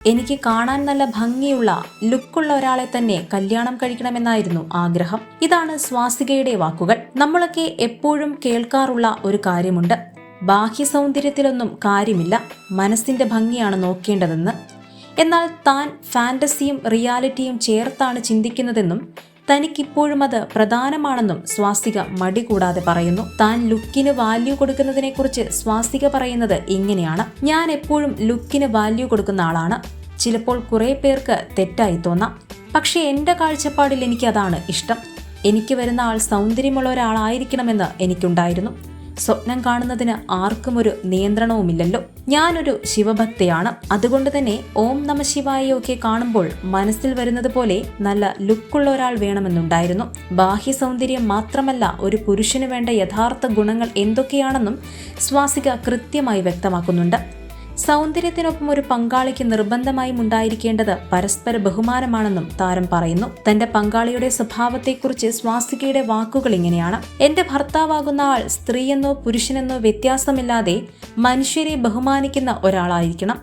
എനിക്ക് കാണാൻ നല്ല ഭംഗിയുള്ള ലുക്കുള്ള ഒരാളെ തന്നെ കല്യാണം കഴിക്കണമെന്നായിരുന്നു ആഗ്രഹം. ഇതാണ് സ്വാസികയുടെ വാക്കുകൾ. നമ്മളൊക്കെ എപ്പോഴും കേൾക്കാറുള്ള ഒരു കാര്യമുണ്ട്, ബാഹ്യ സൗന്ദര്യത്തിലൊന്നും കാര്യമില്ല, മനസ്സിന്റെ ഭംഗിയാണ് നോക്കേണ്ടതെന്ന്. എന്നാൽ താൻ ഫാന്റസിയും റിയാലിറ്റിയും ചേർത്താണ് ചിന്തിക്കുന്നതെന്നും തനിക്കിപ്പോഴും അത് പ്രധാനമാണെന്നും സ്വാസിക മടി കൂടാതെ പറയുന്നു. താൻ ലുക്കിന് വാല്യൂ കൊടുക്കുന്നതിനെക്കുറിച്ച് സ്വാസിക പറയുന്നത് ഇങ്ങനെയാണ്: ഞാൻ എപ്പോഴും ലുക്കിന് വാല്യൂ കൊടുക്കുന്ന ആളാണ്. ചിലപ്പോൾ കുറെ പേർക്ക് തെറ്റായി തോന്നാം, പക്ഷെ എൻ്റെ കാഴ്ചപ്പാടിൽ എനിക്കതാണ് ഇഷ്ടം. എനിക്ക് വരുന്ന ആൾ സൗന്ദര്യമുള്ള ഒരാളായിരിക്കണമെന്ന് എനിക്കുണ്ടായിരുന്നു. സ്വപ്നം കാണുന്നതിന് ആർക്കും ഒരു നിയന്ത്രണവുമില്ലല്ലോ. ഞാനൊരു ശിവഭക്തയാണ്. അതുകൊണ്ട് തന്നെ ഓം നമ ശിവായൊക്കെ കാണുമ്പോൾ മനസ്സിൽ വരുന്നത് പോലെ നല്ല ലുക്കുള്ള ഒരാൾ വേണമെന്നുണ്ടായിരുന്നു. ബാഹ്യ സൗന്ദര്യം മാത്രമല്ല, ഒരു പുരുഷന് വേണ്ട യഥാർത്ഥ ഗുണങ്ങൾ എന്തൊക്കെയാണെന്നും സ്വാസിക കൃത്യമായി വ്യക്തമാക്കുന്നുണ്ട്. സൗന്ദര്യത്തിനൊപ്പം ഒരു പങ്കാളിക്ക് നിർബന്ധമായും ഉണ്ടായിരിക്കേണ്ടത് പരസ്പര ബഹുമാനമാണെന്നും താരം പറയുന്നു. തന്റെ പങ്കാളിയുടെ സ്വഭാവത്തെക്കുറിച്ച് സ്വാസികയുടെ വാക്കുകൾ ഇങ്ങനെയാണ്: എന്റെ ഭർത്താവാകുന്ന ആൾ സ്ത്രീയെന്നോ പുരുഷനെന്നോ വ്യത്യാസമില്ലാതെ മനുഷ്യരെ ബഹുമാനിക്കുന്ന ഒരാളായിരിക്കണം.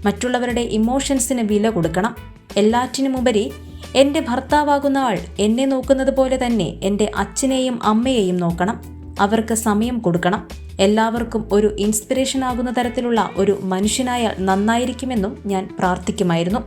മറ്റുള്ളവരുടെ ഇമോഷൻസിന് വില കൊടുക്കണം. എല്ലാറ്റിനുമുപരി എന്റെ ഭർത്താവാകുന്ന ആൾ എന്നെ നോക്കുന്നത് പോലെ തന്നെ എന്റെ അച്ഛനെയും അമ്മയെയും നോക്കണം. അവർക്ക് സമയം കൊടുക്കണം. എല്ലാവർക്കും ഒരു ഇൻസ്പിറേഷൻ ആകുന്ന തരത്തിലുള്ള ഒരു മനുഷ്യനായാൽ നന്നായിരിക്കുമെന്നും ഞാൻ പ്രാർത്ഥിക്കുമായിരുന്നു.